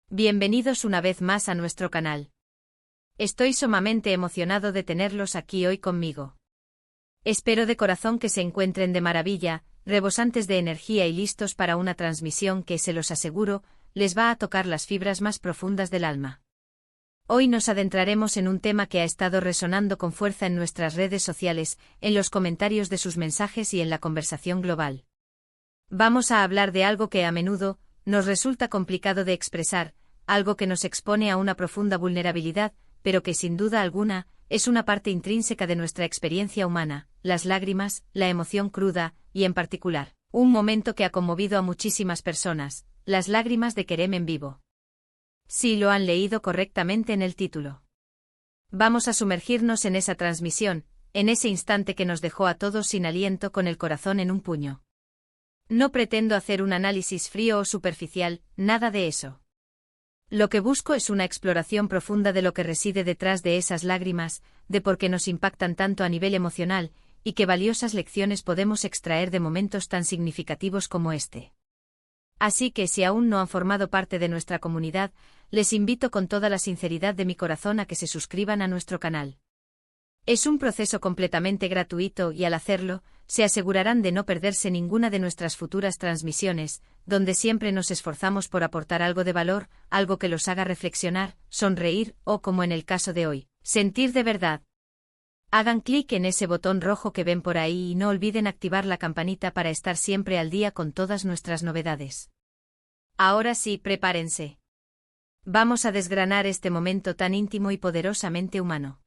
Bienvenidos una vez más a nuestro canal. Estoy sumamente emocionado de tenerlos aquí hoy conmigo. Espero de corazón que se encuentren de maravilla, rebosantes de energía y listos para una transmisión que, se los aseguro, les va a tocar las fibras más profundas del alma. Hoy nos adentraremos en un tema que ha estado resonando con fuerza en nuestras redes sociales, en los comentarios de sus mensajes y en la conversación global. Vamos a hablar de algo que a menudo nos resulta complicado de expresar, algo que nos expone a una profunda vulnerabilidad, pero que sin duda alguna es una parte intrínseca de nuestra experiencia humana, las lágrimas, la emoción cruda, y en particular, un momento que ha conmovido a muchísimas personas, las lágrimas de Kerem en vivo. Sí, lo han leído correctamente en el título. Vamos a sumergirnos en esa transmisión, en ese instante que nos dejó a todos sin aliento, con el corazón en un puño. No pretendo hacer un análisis frío o superficial, nada de eso. Lo que busco es una exploración profunda de lo que reside detrás de esas lágrimas, de por qué nos impactan tanto a nivel emocional, y qué valiosas lecciones podemos extraer de momentos tan significativos como este. Así que si aún no han formado parte de nuestra comunidad, les invito con toda la sinceridad de mi corazón a que se suscriban a nuestro canal. Es un proceso completamente gratuito y al hacerlo, se asegurarán de no perderse ninguna de nuestras futuras transmisiones, donde siempre nos esforzamos por aportar algo de valor, algo que los haga reflexionar, sonreír o, como en el caso de hoy, sentir de verdad. Hagan clic en ese botón rojo que ven por ahí y no olviden activar la campanita para estar siempre al día con todas nuestras novedades. Ahora sí, prepárense. Vamos a desgranar este momento tan íntimo y poderosamente humano.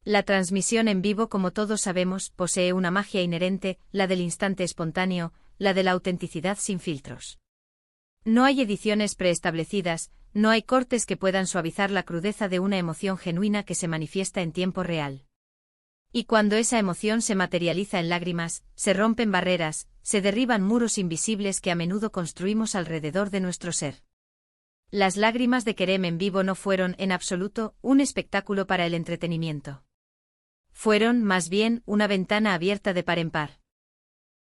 La transmisión en vivo, como todos sabemos, posee una magia inherente, la del instante espontáneo, la de la autenticidad sin filtros. No hay ediciones preestablecidas, no hay cortes que puedan suavizar la crudeza de una emoción genuina que se manifiesta en tiempo real. Y cuando esa emoción se materializa en lágrimas, se rompen barreras, se derriban muros invisibles que a menudo construimos alrededor de nuestro ser. Las lágrimas de Kerem en vivo no fueron, en absoluto, un espectáculo para el entretenimiento. Fueron, más bien, una ventana abierta de par en par.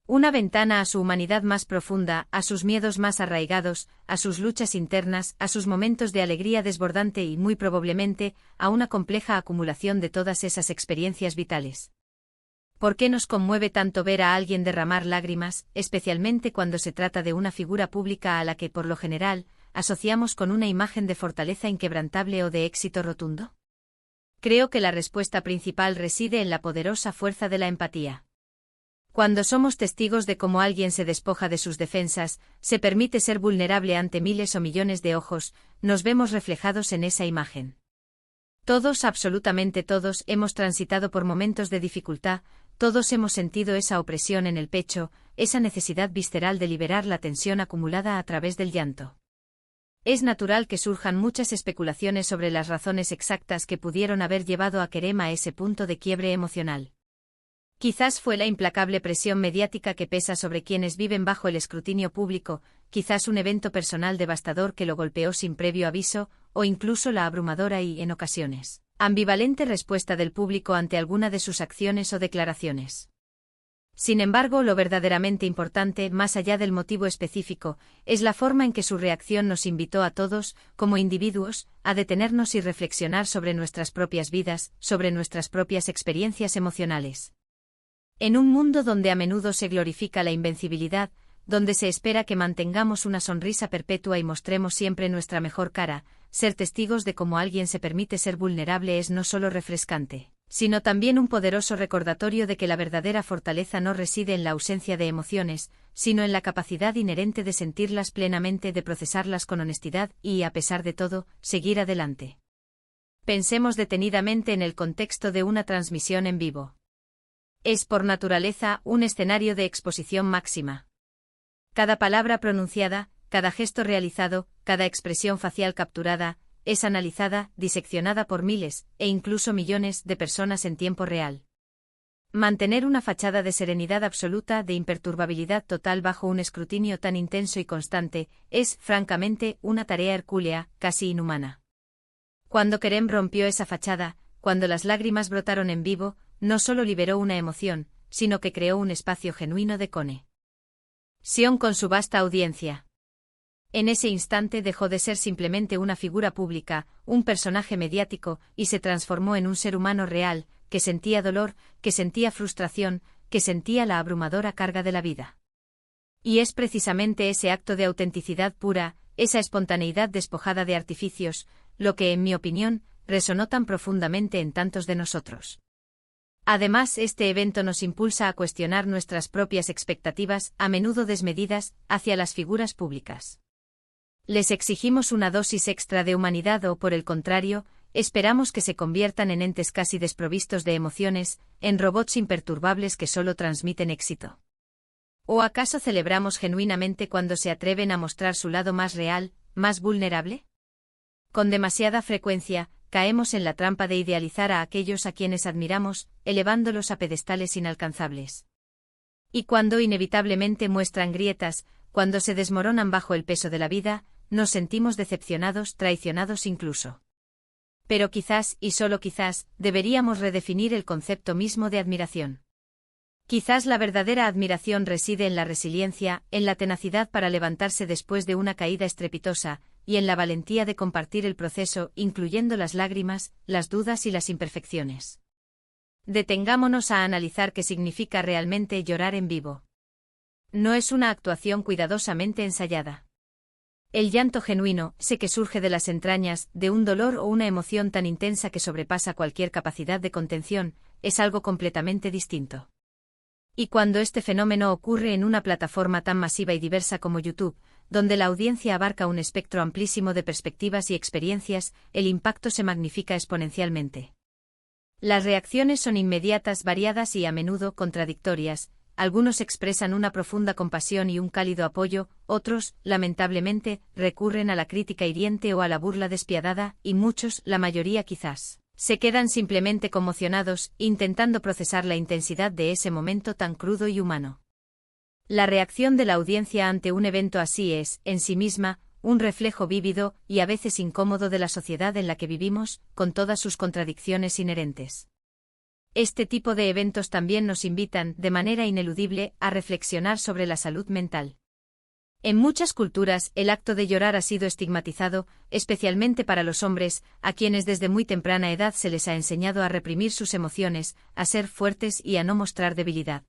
Una ventana a su humanidad más profunda, a sus miedos más arraigados, a sus luchas internas, a sus momentos de alegría desbordante y, muy probablemente, a una compleja acumulación de todas esas experiencias vitales. ¿Por qué nos conmueve tanto ver a alguien derramar lágrimas, especialmente cuando se trata de una figura pública a la que, por lo general, asociamos con una imagen de fortaleza inquebrantable o de éxito rotundo? Creo que la respuesta principal reside en la poderosa fuerza de la empatía. Cuando somos testigos de cómo alguien se despoja de sus defensas, se permite ser vulnerable ante miles o millones de ojos, nos vemos reflejados en esa imagen. Todos, absolutamente todos, hemos transitado por momentos de dificultad, todos hemos sentido esa opresión en el pecho, esa necesidad visceral de liberar la tensión acumulada a través del llanto. Es natural que surjan muchas especulaciones sobre las razones exactas que pudieron haber llevado a Kerem a ese punto de quiebre emocional. Quizás fue la implacable presión mediática que pesa sobre quienes viven bajo el escrutinio público, quizás un evento personal devastador que lo golpeó sin previo aviso, o incluso la abrumadora y, en ocasiones, ambivalente respuesta del público ante alguna de sus acciones o declaraciones. Sin embargo, lo verdaderamente importante, más allá del motivo específico, es la forma en que su reacción nos invitó a todos, como individuos, a detenernos y reflexionar sobre nuestras propias vidas, sobre nuestras propias experiencias emocionales. En un mundo donde a menudo se glorifica la invencibilidad, donde se espera que mantengamos una sonrisa perpetua y mostremos siempre nuestra mejor cara, ser testigos de cómo alguien se permite ser vulnerable es no solo refrescante, sino también un poderoso recordatorio de que la verdadera fortaleza no reside en la ausencia de emociones, sino en la capacidad inherente de sentirlas plenamente, de procesarlas con honestidad y, a pesar de todo, seguir adelante. Pensemos detenidamente en el contexto de una transmisión en vivo. Es por naturaleza un escenario de exposición máxima. Cada palabra pronunciada, cada gesto realizado, cada expresión facial capturada, es analizada, diseccionada por miles, e incluso millones, de personas en tiempo real. Mantener una fachada de serenidad absoluta, de imperturbabilidad total bajo un escrutinio tan intenso y constante, es, francamente, una tarea hercúlea, casi inhumana. Cuando Kerem rompió esa fachada, cuando las lágrimas brotaron en vivo, no solo liberó una emoción, sino que creó un espacio genuino de conexión con su vasta audiencia. En ese instante dejó de ser simplemente una figura pública, un personaje mediático, y se transformó en un ser humano real, que sentía dolor, que sentía frustración, que sentía la abrumadora carga de la vida. Y es precisamente ese acto de autenticidad pura, esa espontaneidad despojada de artificios, lo que, en mi opinión, resonó tan profundamente en tantos de nosotros. Además, este evento nos impulsa a cuestionar nuestras propias expectativas, a menudo desmedidas, hacia las figuras públicas. Les exigimos una dosis extra de humanidad o, por el contrario, esperamos que se conviertan en entes casi desprovistos de emociones, en robots imperturbables que solo transmiten éxito. ¿O acaso celebramos genuinamente cuando se atreven a mostrar su lado más real, más vulnerable? Con demasiada frecuencia, caemos en la trampa de idealizar a aquellos a quienes admiramos, elevándolos a pedestales inalcanzables. Y cuando inevitablemente muestran grietas, cuando se desmoronan bajo el peso de la vida, nos sentimos decepcionados, traicionados incluso. Pero quizás, y solo quizás, deberíamos redefinir el concepto mismo de admiración. Quizás la verdadera admiración reside en la resiliencia, en la tenacidad para levantarse después de una caída estrepitosa, y en la valentía de compartir el proceso, incluyendo las lágrimas, las dudas y las imperfecciones. Detengámonos a analizar qué significa realmente llorar en vivo. No es una actuación cuidadosamente ensayada. El llanto genuino, ese que surge de las entrañas, de un dolor o una emoción tan intensa que sobrepasa cualquier capacidad de contención, es algo completamente distinto. Y cuando este fenómeno ocurre en una plataforma tan masiva y diversa como YouTube, donde la audiencia abarca un espectro amplísimo de perspectivas y experiencias, el impacto se magnifica exponencialmente. Las reacciones son inmediatas, variadas y a menudo contradictorias. Algunos expresan una profunda compasión y un cálido apoyo, otros, lamentablemente, recurren a la crítica hiriente o a la burla despiadada, y muchos, la mayoría quizás, se quedan simplemente conmocionados, intentando procesar la intensidad de ese momento tan crudo y humano. La reacción de la audiencia ante un evento así es, en sí misma, un reflejo vívido y a veces incómodo de la sociedad en la que vivimos, con todas sus contradicciones inherentes. Este tipo de eventos también nos invitan, de manera ineludible, a reflexionar sobre la salud mental. En muchas culturas, el acto de llorar ha sido estigmatizado, especialmente para los hombres, a quienes desde muy temprana edad se les ha enseñado a reprimir sus emociones, a ser fuertes y a no mostrar debilidad.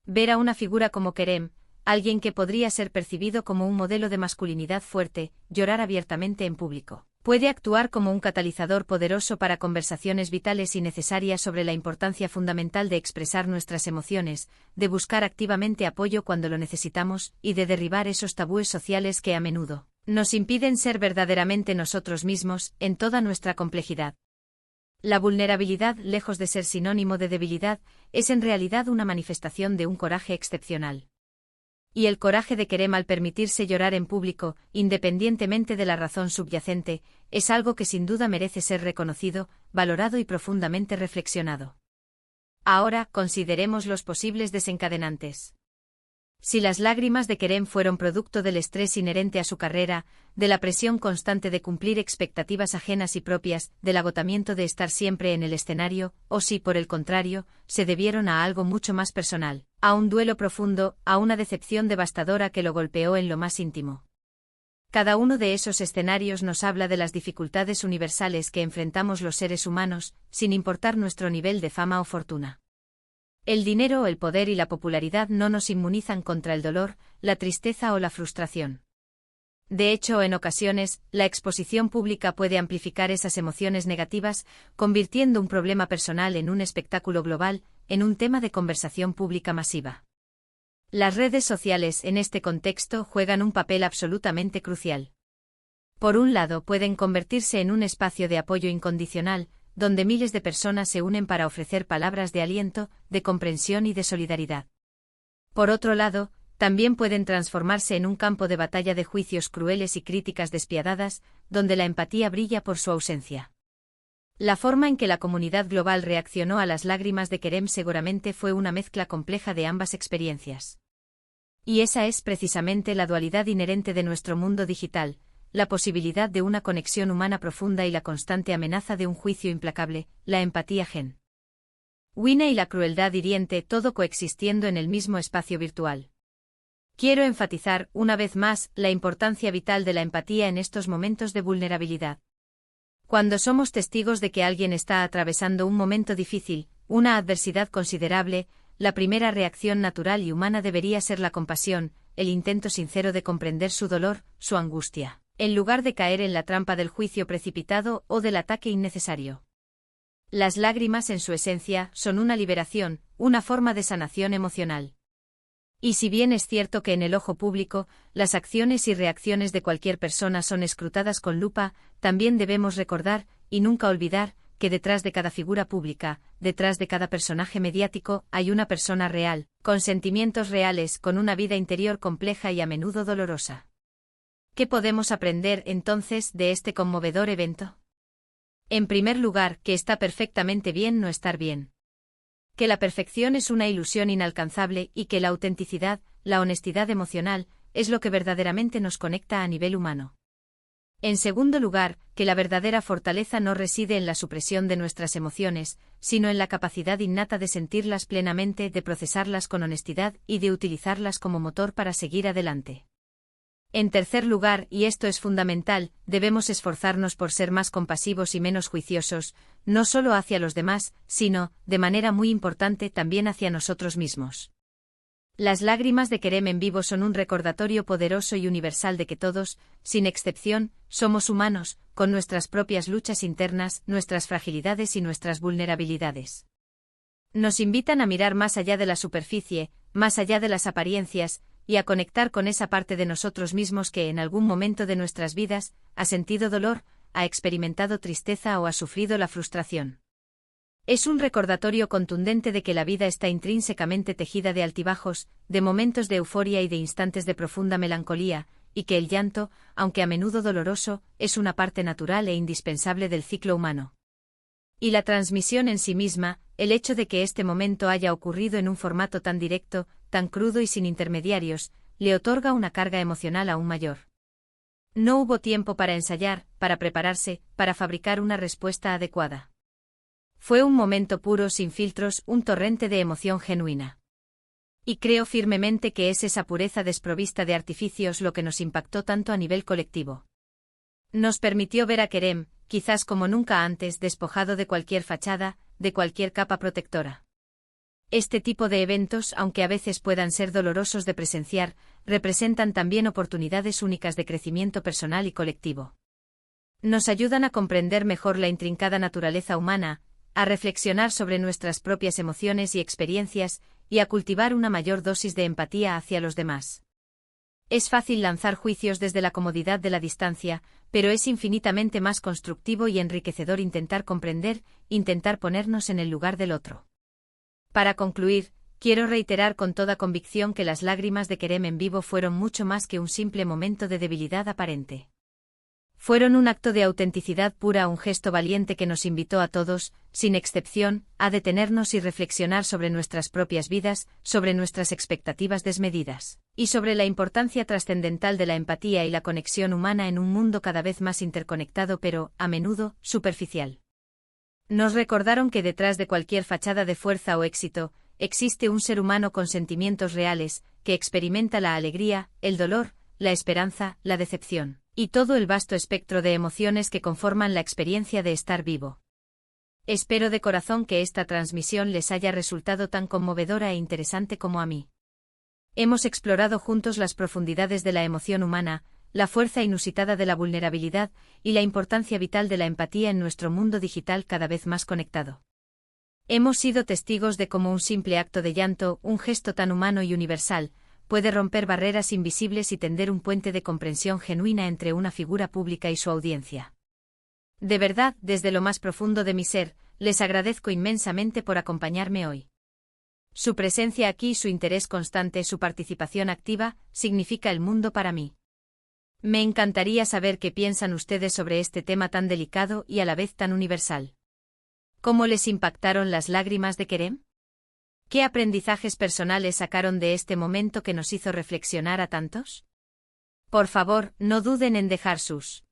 Ver a una figura como Kerem, alguien que podría ser percibido como un modelo de masculinidad fuerte, llorar abiertamente en público, puede actuar como un catalizador poderoso para conversaciones vitales y necesarias sobre la importancia fundamental de expresar nuestras emociones, de buscar activamente apoyo cuando lo necesitamos, y de derribar esos tabúes sociales que a menudo nos impiden ser verdaderamente nosotros mismos, en toda nuestra complejidad. La vulnerabilidad, lejos de ser sinónimo de debilidad, es en realidad una manifestación de un coraje excepcional. Y el coraje de Kerem al permitirse llorar en público, independientemente de la razón subyacente, es algo que sin duda merece ser reconocido, valorado y profundamente reflexionado. Ahora, consideremos los posibles desencadenantes. Si las lágrimas de Kerem fueron producto del estrés inherente a su carrera, de la presión constante de cumplir expectativas ajenas y propias, del agotamiento de estar siempre en el escenario, o si, por el contrario, se debieron a algo mucho más personal, a un duelo profundo, a una decepción devastadora que lo golpeó en lo más íntimo. Cada uno de esos escenarios nos habla de las dificultades universales que enfrentamos los seres humanos, sin importar nuestro nivel de fama o fortuna. El dinero, el poder y la popularidad no nos inmunizan contra el dolor, la tristeza o la frustración. De hecho, en ocasiones, la exposición pública puede amplificar esas emociones negativas, convirtiendo un problema personal en un espectáculo global, en un tema de conversación pública masiva. Las redes sociales en este contexto juegan un papel absolutamente crucial. Por un lado, pueden convertirse en un espacio de apoyo incondicional, donde miles de personas se unen para ofrecer palabras de aliento, de comprensión y de solidaridad. Por otro lado, también pueden transformarse en un campo de batalla de juicios crueles y críticas despiadadas, donde la empatía brilla por su ausencia. La forma en que la comunidad global reaccionó a las lágrimas de Kerem seguramente fue una mezcla compleja de ambas experiencias. Y esa es precisamente la dualidad inherente de nuestro mundo digital, la posibilidad de una conexión humana profunda y la constante amenaza de un juicio implacable, la empatía genuina y la crueldad hiriente, todo coexistiendo en el mismo espacio virtual. Quiero enfatizar, una vez más, la importancia vital de la empatía en estos momentos de vulnerabilidad. Cuando somos testigos de que alguien está atravesando un momento difícil, una adversidad considerable, la primera reacción natural y humana debería ser la compasión, el intento sincero de comprender su dolor, su angustia, en lugar de caer en la trampa del juicio precipitado o del ataque innecesario. Las lágrimas, en su esencia, son una liberación, una forma de sanación emocional. Y si bien es cierto que en el ojo público, las acciones y reacciones de cualquier persona son escrutadas con lupa, también debemos recordar, y nunca olvidar, que detrás de cada figura pública, detrás de cada personaje mediático, hay una persona real, con sentimientos reales, con una vida interior compleja y a menudo dolorosa. ¿Qué podemos aprender, entonces, de este conmovedor evento? En primer lugar, que está perfectamente bien no estar bien. Que la perfección es una ilusión inalcanzable y que la autenticidad, la honestidad emocional, es lo que verdaderamente nos conecta a nivel humano. En segundo lugar, que la verdadera fortaleza no reside en la supresión de nuestras emociones, sino en la capacidad innata de sentirlas plenamente, de procesarlas con honestidad y de utilizarlas como motor para seguir adelante. En tercer lugar, y esto es fundamental, debemos esforzarnos por ser más compasivos y menos juiciosos, no solo hacia los demás, sino, de manera muy importante, también hacia nosotros mismos. Las lágrimas de Kerem en vivo son un recordatorio poderoso y universal de que todos, sin excepción, somos humanos, con nuestras propias luchas internas, nuestras fragilidades y nuestras vulnerabilidades. Nos invitan a mirar más allá de la superficie, más allá de las apariencias, y a conectar con esa parte de nosotros mismos que en algún momento de nuestras vidas ha sentido dolor, ha experimentado tristeza o ha sufrido la frustración. Es un recordatorio contundente de que la vida está intrínsecamente tejida de altibajos, de momentos de euforia y de instantes de profunda melancolía, y que el llanto, aunque a menudo doloroso, es una parte natural e indispensable del ciclo humano. Y la transmisión en sí misma, el hecho de que este momento haya ocurrido en un formato tan directo, tan crudo y sin intermediarios, le otorga una carga emocional aún mayor. No hubo tiempo para ensayar, para prepararse, para fabricar una respuesta adecuada. Fue un momento puro, sin filtros, un torrente de emoción genuina. Y creo firmemente que es esa pureza desprovista de artificios lo que nos impactó tanto a nivel colectivo. Nos permitió ver a Kerem, quizás como nunca antes, despojado de cualquier fachada, de cualquier capa protectora. Este tipo de eventos, aunque a veces puedan ser dolorosos de presenciar, representan también oportunidades únicas de crecimiento personal y colectivo. Nos ayudan a comprender mejor la intrincada naturaleza humana, a reflexionar sobre nuestras propias emociones y experiencias, y a cultivar una mayor dosis de empatía hacia los demás. Es fácil lanzar juicios desde la comodidad de la distancia, pero es infinitamente más constructivo y enriquecedor intentar comprender, intentar ponernos en el lugar del otro. Para concluir, quiero reiterar con toda convicción que las lágrimas de Kerem en vivo fueron mucho más que un simple momento de debilidad aparente. Fueron un acto de autenticidad pura, un gesto valiente que nos invitó a todos, sin excepción, a detenernos y reflexionar sobre nuestras propias vidas, sobre nuestras expectativas desmedidas, y sobre la importancia trascendental de la empatía y la conexión humana en un mundo cada vez más interconectado pero, a menudo, superficial. Nos recordaron que detrás de cualquier fachada de fuerza o éxito, existe un ser humano con sentimientos reales, que experimenta la alegría, el dolor, la esperanza, la decepción, y todo el vasto espectro de emociones que conforman la experiencia de estar vivo. Espero de corazón que esta transmisión les haya resultado tan conmovedora e interesante como a mí. Hemos explorado juntos las profundidades de la emoción humana, la fuerza inusitada de la vulnerabilidad y la importancia vital de la empatía en nuestro mundo digital cada vez más conectado. Hemos sido testigos de cómo un simple acto de llanto, un gesto tan humano y universal, puede romper barreras invisibles y tender un puente de comprensión genuina entre una figura pública y su audiencia. De verdad, desde lo más profundo de mi ser, les agradezco inmensamente por acompañarme hoy. Su presencia aquí, su interés constante, su participación activa, significa el mundo para mí. Me encantaría saber qué piensan ustedes sobre este tema tan delicado y a la vez tan universal. ¿Cómo les impactaron las lágrimas de Kerem? ¿Qué aprendizajes personales sacaron de este momento que nos hizo reflexionar a tantos? Por favor, no duden en dejar sus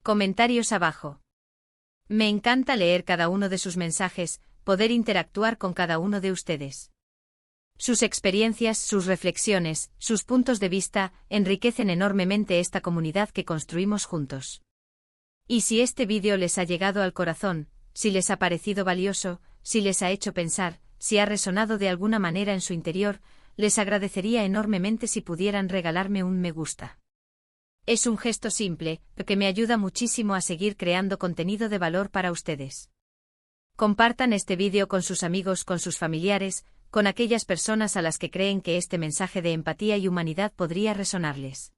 comentarios abajo. Me encanta leer cada uno de sus mensajes, poder interactuar con cada uno de ustedes. Sus experiencias, sus reflexiones, sus puntos de vista, enriquecen enormemente esta comunidad que construimos juntos. Y si este vídeo les ha llegado al corazón, si les ha parecido valioso, si les ha hecho pensar, si ha resonado de alguna manera en su interior, les agradecería enormemente si pudieran regalarme un me gusta. Es un gesto simple, pero que me ayuda muchísimo a seguir creando contenido de valor para ustedes. Compartan este vídeo con sus amigos, con sus familiares, con aquellas personas a las que creen que este mensaje de empatía y humanidad podría resonarles.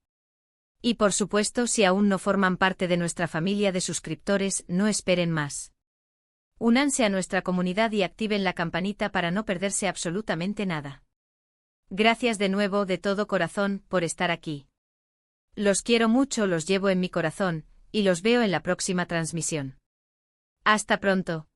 Y por supuesto, si aún no forman parte de nuestra familia de suscriptores, no esperen más. Únanse a nuestra comunidad y activen la campanita para no perderse absolutamente nada. Gracias de nuevo, de todo corazón, por estar aquí. Los quiero mucho, los llevo en mi corazón, y los veo en la próxima transmisión. Hasta pronto.